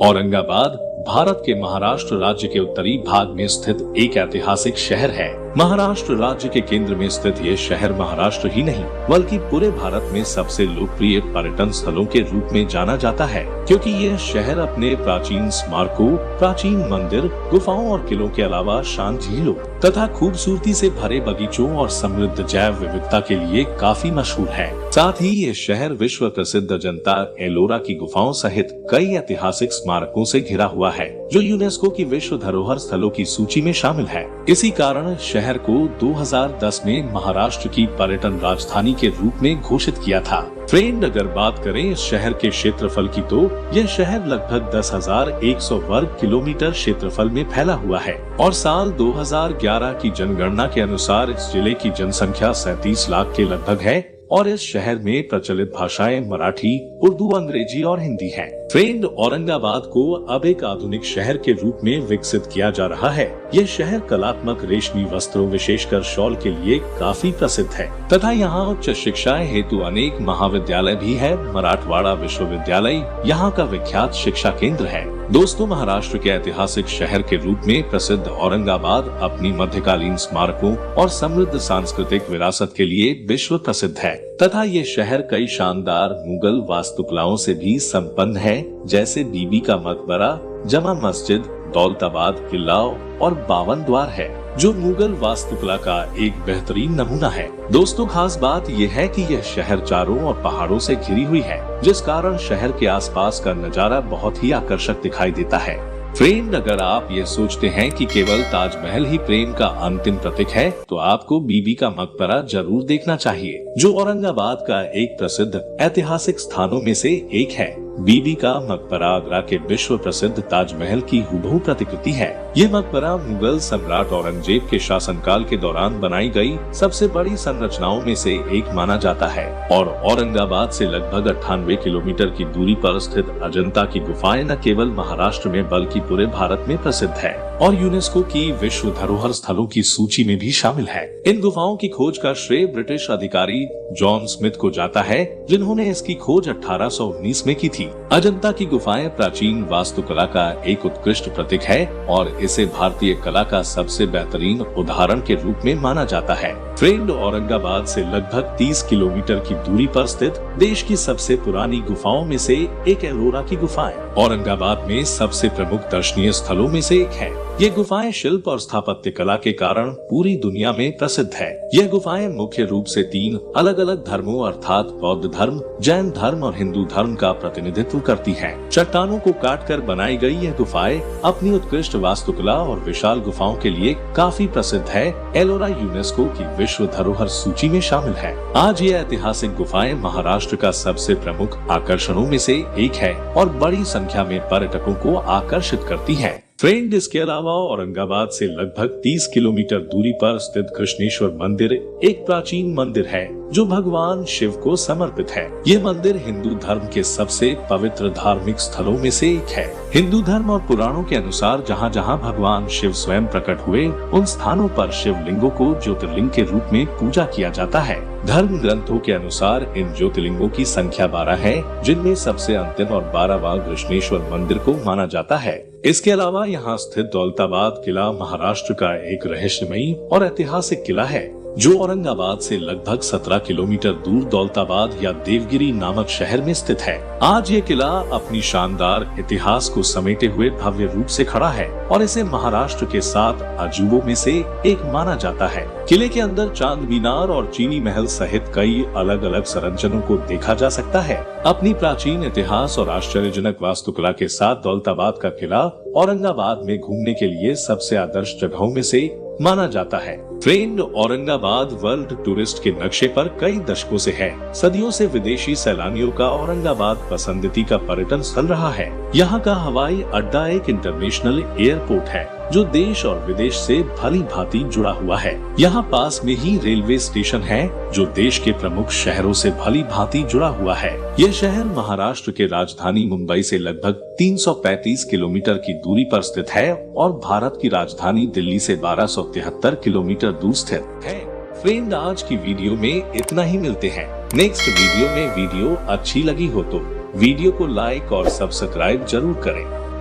औरंगाबाद भारत के महाराष्ट्र राज्य के उत्तरी भाग में स्थित एक ऐतिहासिक शहर है। महाराष्ट्र राज्य के केंद्र में स्थित ये शहर महाराष्ट्र ही नहीं बल्कि पूरे भारत में सबसे लोकप्रिय पर्यटन स्थलों के रूप में जाना जाता है, क्योंकि यह शहर अपने प्राचीन स्मारकों, प्राचीन मंदिर, गुफाओं और किलों के अलावा शांत झीलों तथा खूबसूरती से भरे बगीचों और समृद्ध जैव विविधता के लिए काफी मशहूर है। साथ ही ये शहर विश्व प्रसिद्ध अजंता एलोरा की गुफाओं सहित कई ऐतिहासिक स्मारकों से घिरा हुआ है, जो यूनेस्को की विश्व धरोहर स्थलों की सूची में शामिल है। इसी कारण शहर को 2010 में महाराष्ट्र की पर्यटन राजधानी के रूप में घोषित किया था। फ्रेंड, अगर बात करें इस शहर के क्षेत्रफल की तो यह शहर लगभग 10,100 वर्ग किलोमीटर क्षेत्रफल में फैला हुआ है और साल 2011 की जनगणना के अनुसार इस जिले की जनसंख्या 37 लाख के लगभग है और इस शहर में प्रचलित भाषाएं मराठी, उर्दू, अंग्रेजी और हिंदी हैं। फ्रेंड, औरंगाबाद को अब एक आधुनिक शहर के रूप में विकसित किया जा रहा है। यह शहर कलात्मक रेशमी वस्त्रों, विशेषकर शॉल के लिए काफी प्रसिद्ध है तथा यहाँ उच्च शिक्षा हेतु अनेक महाविद्यालय भी है। मराठवाड़ा विश्वविद्यालय यहाँ का विख्यात शिक्षा केंद्र है। दोस्तों, महाराष्ट्र के ऐतिहासिक शहर के रूप में प्रसिद्ध औरंगाबाद अपनी मध्यकालीन स्मारकों और समृद्ध सांस्कृतिक विरासत के लिए विश्व प्रसिद्ध है तथा ये शहर कई शानदार मुगल वास्तुकलाओं से भी संपन्न है, जैसे बीबी का मकबरा, जमा मस्जिद, दौलताबाद किला और 52 द्वार है, जो मुगल वास्तुकला का एक बेहतरीन नमूना है। दोस्तों, खास बात यह है कि यह शहर चारों ओर पहाड़ों से घिरी हुई है, जिस कारण शहर के आसपास का नजारा बहुत ही आकर्षक दिखाई देता है। फ्रेंड, अगर आप ये सोचते हैं कि केवल ताजमहल ही प्रेम का अंतिम प्रतीक है, तो आपको बीबी का मकबरा जरूर देखना चाहिए, जो औरंगाबाद का एक प्रसिद्ध ऐतिहासिक स्थानों में से एक है। बीबी का मकबरा आगरा के विश्व प्रसिद्ध ताजमहल की हुबहू प्रतिकृति है। ये मकबरा मुगल सम्राट औरंगजेब के शासनकाल के दौरान बनाई गई सबसे बड़ी संरचनाओं में से एक माना जाता है और औरंगाबाद से लगभग 98 किलोमीटर की दूरी पर स्थित अजंता की गुफाएं न केवल महाराष्ट्र में बल्कि पूरे भारत में प्रसिद्ध है और यूनेस्को की विश्व धरोहर स्थलों की सूची में भी शामिल है। इन गुफाओं की खोज का श्रेय ब्रिटिश अधिकारी जॉन स्मिथ को जाता है, जिन्होंने इसकी खोज 1819 में की थी। अजंता की गुफाएं प्राचीन वास्तुकला का एक उत्कृष्ट प्रतीक है और इसे भारतीय कला का सबसे बेहतरीन उदाहरण के रूप में माना जाता है। फ्रेंड, औरंगाबाद से लगभग 30 किलोमीटर की दूरी पर स्थित देश की सबसे पुरानी गुफाओं में से एक एलोरा की गुफाएं औरंगाबाद में सबसे प्रमुख दर्शनीय स्थलों में से एक है। ये गुफाएं शिल्प और स्थापत्य कला के कारण पूरी दुनिया में प्रसिद्ध है। यह गुफाएं मुख्य रूप से 3 अलग अलग धर्मों अर्थात बौद्ध धर्म, जैन धर्म और हिंदू धर्म का प्रतिनिधित्व करती हैं। चट्टानों को काटकर बनाई गई यह गुफाएं अपनी उत्कृष्ट वास्तुकला और विशाल गुफाओं के लिए काफी प्रसिद्ध है। एलोरा यूनेस्को की विश्व धरोहर सूची में शामिल है। आज ये ऐतिहासिक गुफाएं महाराष्ट्र का सबसे प्रमुख आकर्षणों में से एक है और बड़ी संख्या में पर्यटकों को आकर्षित करती है। फ्रेंड, इसके अलावा औरंगाबाद से लगभग 30 किलोमीटर दूरी पर स्थित कृष्णेश्वर मंदिर एक प्राचीन मंदिर है, जो भगवान शिव को समर्पित है। ये मंदिर हिंदू धर्म के सबसे पवित्र धार्मिक स्थलों में से एक है। हिंदू धर्म और पुराणों के अनुसार जहाँ जहाँ भगवान शिव स्वयं प्रकट हुए, उन स्थानों पर शिवलिंगों को ज्योतिर्लिंग के रूप में पूजा किया जाता है। धर्म ग्रंथों के अनुसार इन ज्योतिर्लिंगों की संख्या 12 है, जिनमें सबसे अंतिम और 12वां कृष्णेश्वर मंदिर को माना जाता है। इसके अलावा यहाँ स्थित दौलताबाद किला महाराष्ट्र का एक रहस्यमयी और ऐतिहासिक किला है, जो औरंगाबाद से लगभग 17 किलोमीटर दूर दौलताबाद या देवगिरी नामक शहर में स्थित है। आज ये किला अपनी शानदार इतिहास को समेटे हुए भव्य रूप से खड़ा है और इसे महाराष्ट्र के 7 अजूबों में से एक माना जाता है। किले के अंदर चांद मीनार और चीनी महल सहित कई अलग अलग संरचनाओं को देखा जा सकता है। अपनी प्राचीन इतिहास और आश्चर्यजनक वास्तुकला के साथ दौलताबाद का किला औरंगाबाद में घूमने के लिए सबसे आदर्श जगहों में से माना जाता है। फ्रेंड, औरंगाबाद वर्ल्ड टूरिस्ट के नक्शे पर कई दशकों से है। सदियों से विदेशी सैलानियों का औरंगाबाद पसंदीदा पर्यटन स्थल रहा है। यहाँ का हवाई अड्डा एक इंटरनेशनल एयरपोर्ट है, जो देश और विदेश से भली भांति जुड़ा हुआ है। यहाँ पास में ही रेलवे स्टेशन है, जो देश के प्रमुख शहरों से भली भांति जुड़ा हुआ है। यह शहर महाराष्ट्र के राजधानी मुंबई से लगभग 335 किलोमीटर की दूरी पर स्थित है और भारत की राजधानी दिल्ली से 1273 किलोमीटर दूर स्थित है। फ्रेंड, आज की वीडियो में इतना ही। मिलते हैं नेक्स्ट वीडियो में। वीडियो अच्छी लगी हो तो वीडियो को लाइक और सब्सक्राइब जरूर करें।